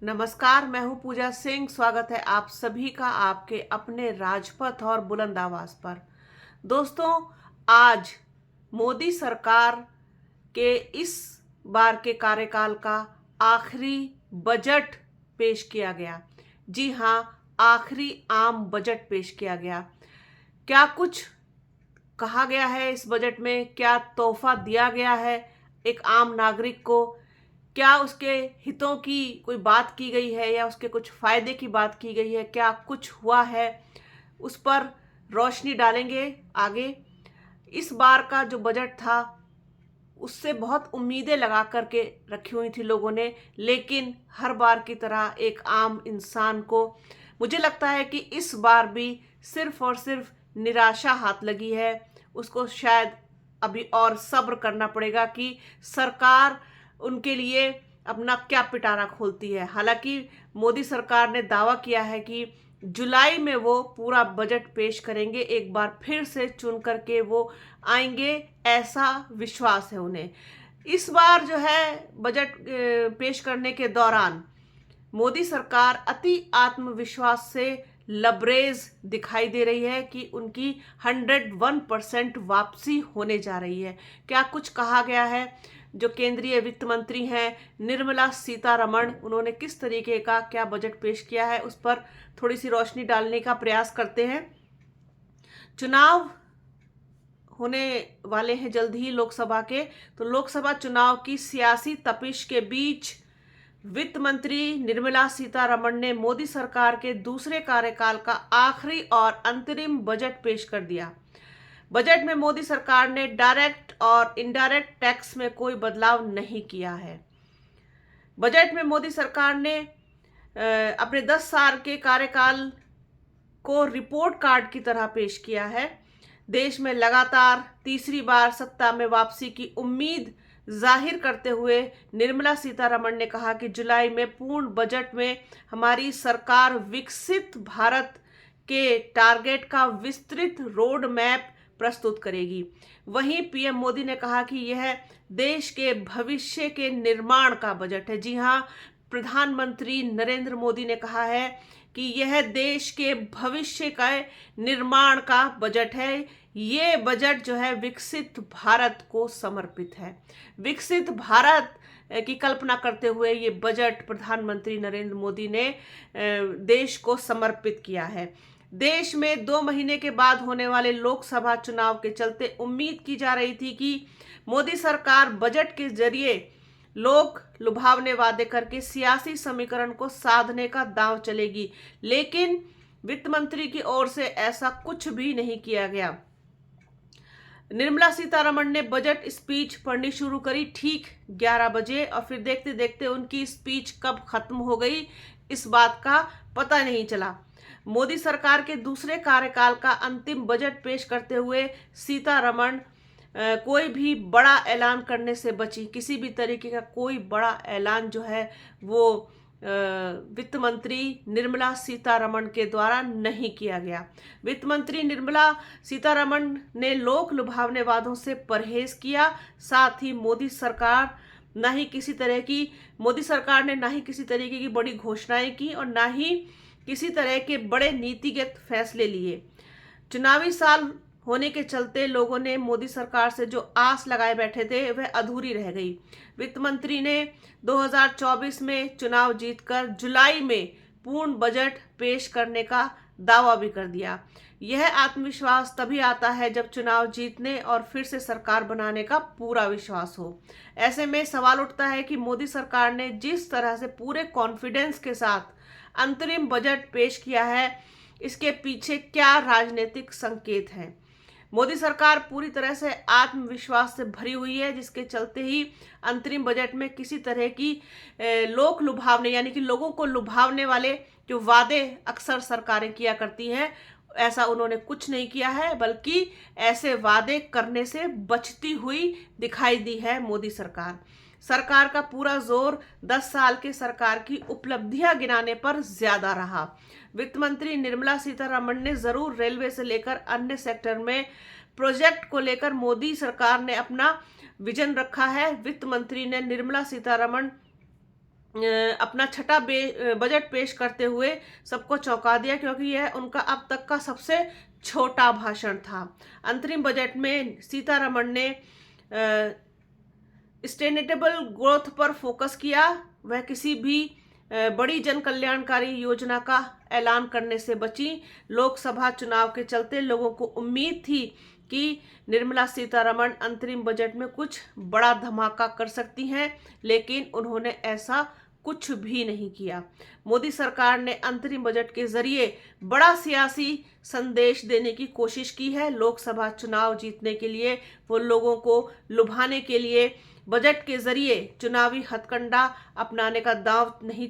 नमस्कार, मैं हूं पूजा सिंह। स्वागत है आप सभी का आपके अपने राजपथ और बुलंद आवाज पर। दोस्तों, आज मोदी सरकार के इस बार के कार्यकाल का आखिरी बजट पेश किया गया। जी हां, आखिरी आम बजट पेश किया गया। क्या कुछ कहा गया है इस बजट में? क्या तोहफा दिया गया है एक आम नागरिक को? क्या उसके हितों की कोई बात की गई है या उसके कुछ फायदे की बात की गई है? क्या कुछ हुआ है? उस पर रोशनी डालेंगे आगे। इस बार का जो बजट था उससे बहुत उम्मीदें लगा करके रखी हुई थी लोगों ने, लेकिन हर बार की तरह एक आम इंसान को मुझे लगता है कि इस बार भी सिर्फ और सिर्फ निराशा हाथ लगी है। उसको शायद अभी और सब्र करना पड़ेगा कि सरकार उनके लिए अपना क्या पिटारा खोलती है। हालांकि मोदी सरकार ने दावा किया है कि जुलाई में वो पूरा बजट पेश करेंगे, एक बार फिर से चुन करके वो आएंगे, ऐसा विश्वास है उन्हें। इस बार जो है बजट पेश करने के दौरान मोदी सरकार अति आत्मविश्वास से लबरेज दिखाई दे रही है कि उनकी 101% वापसी होने जा रही है। क्या कुछ कहा गया है? जो केंद्रीय वित्त मंत्री हैं निर्मला सीतारमण, उन्होंने किस तरीके का क्या बजट पेश किया है, उस पर थोड़ी सी रोशनी डालने का प्रयास करते हैं। चुनाव होने वाले हैं जल्द ही लोकसभा के, तो लोकसभा चुनाव की सियासी तपिश के बीच वित्त मंत्री निर्मला सीतारमण ने मोदी सरकार के दूसरे कार्यकाल का आखिरी और अंतरिम बजट पेश कर दिया। बजट में मोदी सरकार ने डायरेक्ट और इनडायरेक्ट टैक्स में कोई बदलाव नहीं किया है। बजट में मोदी सरकार ने अपने 10 साल के कार्यकाल को रिपोर्ट कार्ड की तरह पेश किया है। देश में लगातार तीसरी बार सत्ता में वापसी की उम्मीद जाहिर करते हुए निर्मला सीतारमण ने कहा कि जुलाई में पूर्ण बजट में हमारी सरकार विकसित भारत के टारगेट का विस्तृत रोड मैप प्रस्तुत करेगी। वहीं पीएम मोदी ने कहा कि यह देश के भविष्य के निर्माण का बजट है। जी हां, प्रधानमंत्री नरेंद्र मोदी ने कहा है कि यह देश के भविष्य का निर्माण का बजट है। ये बजट जो है विकसित भारत को समर्पित है। विकसित भारत की कल्पना करते हुए ये बजट प्रधानमंत्री नरेंद्र मोदी ने देश को समर्पित किया है। देश में 2 महीने के बाद होने वाले लोकसभा चुनाव के चलते उम्मीद की जा रही थी कि मोदी सरकार बजट के जरिए लोक लुभावने वादे करके सियासी समीकरण को साधने का दांव चलेगी, लेकिन वित्त मंत्री की ओर से ऐसा कुछ भी नहीं किया गया। निर्मला सीतारमण ने बजट स्पीच पढ़नी शुरू करी ठीक 11 बजे और फिर देखते देखते उनकी स्पीच कब खत्म हो गई इस बात का पता नहीं चला। मोदी सरकार के दूसरे कार्यकाल का अंतिम बजट पेश करते हुए सीतारमण कोई भी बड़ा ऐलान करने से बची। किसी भी तरीके का कोई बड़ा ऐलान जो है वो वित्त मंत्री निर्मला सीतारमण के द्वारा नहीं किया गया। वित्त मंत्री निर्मला सीतारमण ने लोक लुभावने वादों से परहेज किया। साथ ही मोदी सरकार ने ना ही किसी तरीके की बड़ी घोषणाएं की और ना ही किसी तरह के बड़े नीतिगत फैसले लिए। चुनावी साल होने के चलते लोगों ने मोदी सरकार से जो आस लगाए बैठे थे वह अधूरी रह गई। वित्त मंत्री ने 2024 में चुनाव जीतकर जुलाई में पूर्ण बजट पेश करने का दावा भी कर दिया। यह आत्मविश्वास तभी आता है जब चुनाव जीतने और फिर से सरकार बनाने का पूरा विश्वास हो। ऐसे में सवाल उठता है कि मोदी सरकार ने जिस तरह से पूरे कॉन्फिडेंस के साथ अंतरिम बजट पेश किया है, इसके पीछे क्या राजनीतिक संकेत हैं? मोदी सरकार पूरी तरह से आत्मविश्वास से भरी हुई है, जिसके चलते ही अंतरिम बजट में किसी तरह की लोक लुभावने यानी कि लोगों को लुभावने वाले जो वादे अक्सर सरकारें किया करती हैं, ऐसा उन्होंने कुछ नहीं किया है, बल्कि ऐसे वादे करने से बचती हुई दिखाई दी है मोदी सरकार। सरकार का पूरा जोर 10 साल के सरकार की उपलब्धियां गिनाने पर ज्यादा रहा। वित्त मंत्री निर्मला सीतारमण ने जरूर रेलवे से लेकर अन्य सेक्टर में प्रोजेक्ट को लेकर मोदी सरकार ने अपना विजन रखा है। वित्त मंत्री ने निर्मला सीतारमण अपना छठा बजट पेश करते हुए सबको चौंका दिया, क्योंकि यह उनका अब तक का सबसे छोटा भाषण था। अंतरिम बजट में सीतारमण ने सस्टेनेबल ग्रोथ पर फोकस किया। वह किसी भी बड़ी जन कल्याणकारी योजना का ऐलान करने से बची। लोकसभा चुनाव के चलते लोगों को उम्मीद थी कि निर्मला सीतारमण अंतरिम बजट में कुछ बड़ा धमाका कर सकती हैं, लेकिन उन्होंने ऐसा कुछ भी नहीं किया। मोदी सरकार ने अंतरिम बजट के जरिए बड़ा सियासी संदेश देने की कोशिश की है। लोकसभा चुनाव जीतने के लिए, वो लोगों को लुभाने के लिए बजट के जरिए चुनावी हथकंडा अपनाने का दांव नहीं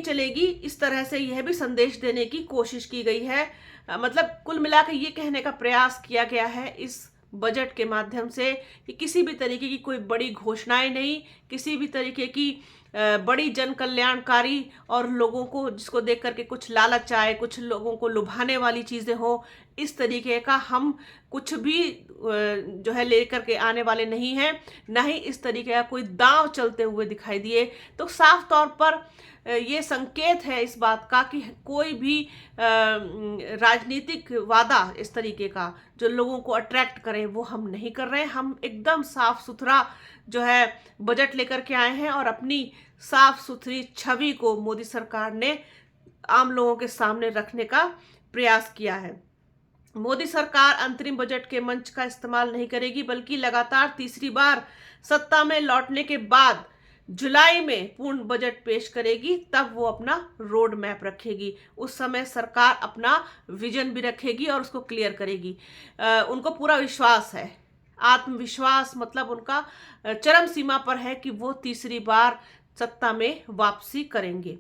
चलेगी। इस तरह से यह भी संदेश देने की कोशिश की गई है। मतलब कुल मिलाकर ये कहने का प्रयास किया गया है इस बजट के माध्यम से कि किसी भी तरीके की कोई बड़ी घोषणाएं नहीं, किसी भी तरीके की बड़ी जन कल्याणकारी और लोगों को जिसको देख करके कुछ लालच आए, कुछ लोगों को लुभाने वाली चीज़ें हो, इस तरीके का हम कुछ भी जो है लेकर के आने वाले नहीं हैं। ना ही इस तरीके का कोई दांव चलते हुए दिखाई दिए। तो साफ तौर पर ये संकेत है इस बात का कि कोई भी राजनीतिक वादा इस तरीके का जो लोगों को अट्रैक्ट करे वो हम नहीं कर रहे हैं। हम एकदम साफ सुथरा जो है बजट लेकर के आए हैं और अपनी साफ सुथरी छवि को मोदी सरकार ने आम लोगों के सामने रखने का प्रयास किया है। मोदी सरकार अंतरिम बजट के मंच का इस्तेमाल नहीं करेगी, बल्कि लगातार तीसरी बार सत्ता में लौटने के बाद जुलाई में पूर्ण बजट पेश करेगी। तब वो अपना रोड मैप रखेगी। उस समय सरकार अपना विजन भी रखेगी और उसको क्लियर करेगी। उनको पूरा विश्वास है, आत्मविश्वास मतलब उनका चरम सीमा पर है कि वो तीसरी बार सत्ता में वापसी करेंगे।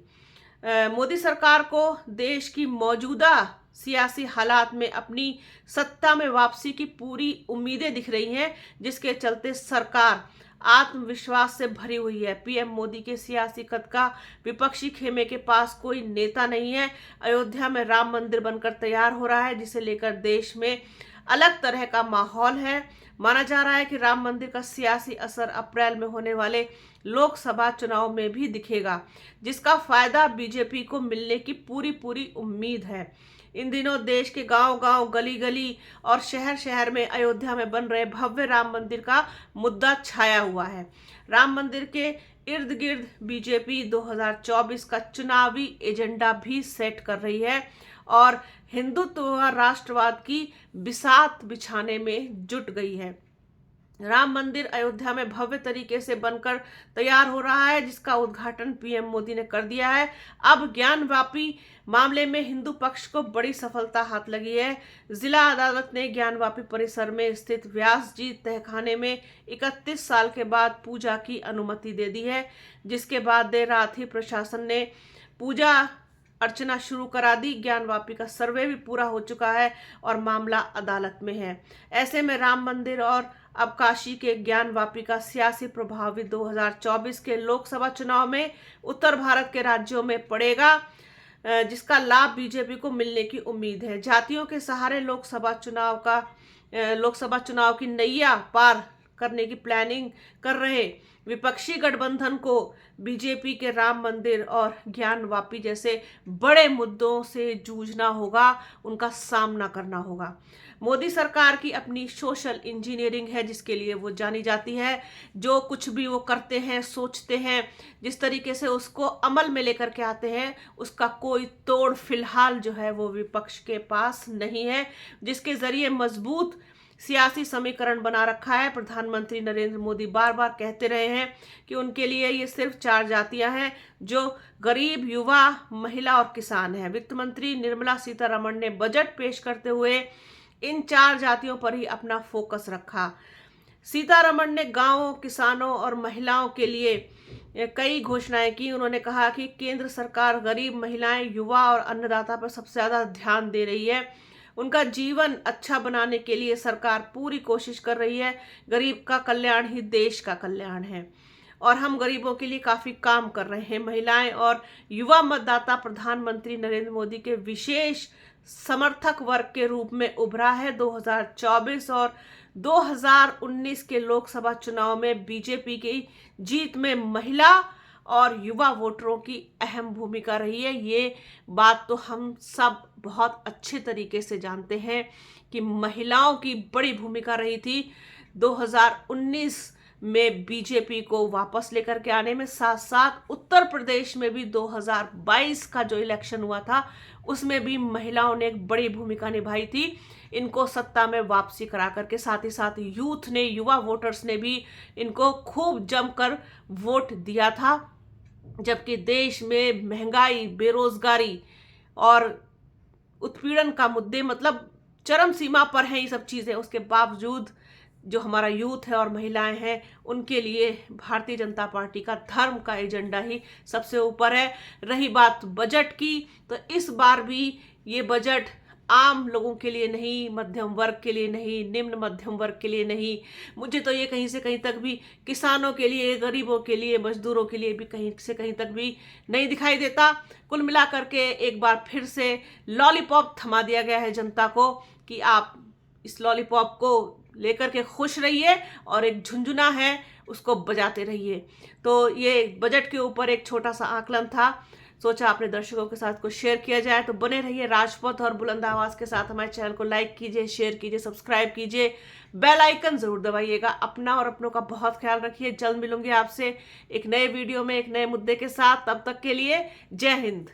मोदी सरकार को देश की मौजूदा सियासी हालात में अपनी सत्ता में वापसी की पूरी उम्मीदें दिख रही हैं, जिसके चलते सरकार आत्मविश्वास से भरी हुई है। पीएम मोदी के सियासी कद का विपक्षी खेमे के पास कोई नेता नहीं है। अयोध्या में राम मंदिर बनकर तैयार हो रहा है, जिसे लेकर देश में अलग तरह का माहौल है। माना जा रहा है कि राम मंदिर का सियासी असर अप्रैल में होने वाले लोकसभा चुनाव में भी दिखेगा, जिसका फायदा बीजेपी को मिलने की पूरी उम्मीद है। इन दिनों देश के गांव-गांव, गली-गली और शहर-शहर में अयोध्या में बन रहे भव्य राम मंदिर का मुद्दा छाया हुआ है। राम मंदिर के इर्द गिर्द बीजेपी 2024 का चुनावी एजेंडा भी सेट कर रही है और हिंदुत्व व राष्ट्रवाद की बिसात बिछाने में जुट गई है। राम मंदिर अयोध्या में भव्य तरीके से बनकर तैयार हो रहा है, जिसका उद्घाटन पीएम मोदी ने कर दिया है। अब ज्ञानवापी मामले में हिंदू पक्ष को बड़ी सफलता हाथ लगी है। जिला अदालत ने ज्ञानवापी परिसर में स्थित व्यास जी तहखाने में 31 साल के बाद पूजा की अनुमति दे दी है, जिसके बाद देर रात ही प्रशासन ने पूजा अर्चना शुरू करा दी। ज्ञानवापी का सर्वे भी पूरा हो चुका है और मामला अदालत में है। ऐसे में राम मंदिर और अब काशी के ज्ञानवापी का सियासी प्रभाव भी 2024 के लोकसभा चुनाव में उत्तर भारत के राज्यों में पड़ेगा, जिसका लाभ बीजेपी को मिलने की उम्मीद है। जातियों के सहारे लोकसभा चुनाव की नैया पार करने की प्लानिंग कर रहे विपक्षी गठबंधन को बीजेपी के राम मंदिर और ज्ञानवापी जैसे बड़े मुद्दों से जूझना होगा, उनका सामना करना होगा। मोदी सरकार की अपनी सोशल इंजीनियरिंग है, जिसके लिए वो जानी जाती है। जो कुछ भी वो करते हैं, सोचते हैं, जिस तरीके से उसको अमल में लेकर के आते हैं, उसका कोई तोड़ फिलहाल जो है वो विपक्ष के पास नहीं है, जिसके जरिए मजबूत सियासी समीकरण बना रखा है। प्रधानमंत्री नरेंद्र मोदी बार बार कहते रहे हैं कि उनके लिए ये सिर्फ 4 जातियां हैं, जो गरीब, युवा, महिला और किसान हैं। वित्त मंत्री निर्मला सीतारमण ने बजट पेश करते हुए इन 4 जातियों पर ही अपना फोकस रखा। सीतारमण ने गांवों, किसानों और महिलाओं के लिए कई घोषणाएं की। उन्होंने कहा कि केंद्र सरकार गरीब, महिलाएं, युवा और अन्नदाता पर सबसे ज्यादा ध्यान दे रही है। उनका जीवन अच्छा बनाने के लिए सरकार पूरी कोशिश कर रही है। गरीब का कल्याण ही देश का कल्याण है और हम गरीबों के लिए काफी काम कर रहे हैं। महिलाएं और युवा मतदाता प्रधानमंत्री नरेंद्र मोदी के विशेष समर्थक वर्ग के रूप में उभरा है। 2024 और 2019 के लोकसभा चुनाव में बीजेपी की जीत में महिला और युवा वोटरों की अहम भूमिका रही है। ये बात तो हम सब बहुत अच्छे तरीके से जानते हैं कि महिलाओं की बड़ी भूमिका रही थी 2019 में बीजेपी को वापस लेकर के आने में। साथ साथ उत्तर प्रदेश में भी 2022 का जो इलेक्शन हुआ था उसमें भी महिलाओं ने एक बड़ी भूमिका निभाई थी इनको सत्ता में वापसी करा करके। साथ ही साथ यूथ ने, युवा वोटर्स ने भी इनको खूब जमकर वोट दिया था। जबकि देश में महंगाई, बेरोजगारी और उत्पीड़न का मुद्दे मतलब चरम सीमा पर है ये सब चीजें, उसके बावजूद जो हमारा यूथ है और महिलाएं हैं उनके लिए भारतीय जनता पार्टी का धर्म का एजेंडा ही सबसे ऊपर है। रही बात बजट की, तो इस बार भी ये बजट आम लोगों के लिए नहीं, मध्यम वर्ग के लिए नहीं, निम्न मध्यम वर्ग के लिए नहीं, मुझे तो ये कहीं से कहीं तक भी किसानों के लिए, गरीबों के लिए, मजदूरों के लिए भी कहीं से कहीं तक भी नहीं दिखाई देता। कुल मिलाकर के एक बार फिर से लॉलीपॉप थमा दिया गया है जनता को कि आप इस लॉलीपॉप को लेकर के खुश रहिए और एक झुंझुना है उसको बजाते रहिए। तो ये बजट के ऊपर एक छोटा सा आकलन था, सोचा अपने दर्शकों के साथ कुछ शेयर किया जाए। तो बने रहिए राजपथ और बुलंद आवाज के साथ। हमारे चैनल को लाइक कीजिए, शेयर कीजिए, सब्सक्राइब कीजिए, बेल आइकन जरूर दबाइएगा। अपना और अपनों का बहुत ख्याल रखिए। जल्द मिलूंगी आपसे एक नए वीडियो में एक नए मुद्दे के साथ। तब तक के लिए जय हिंद।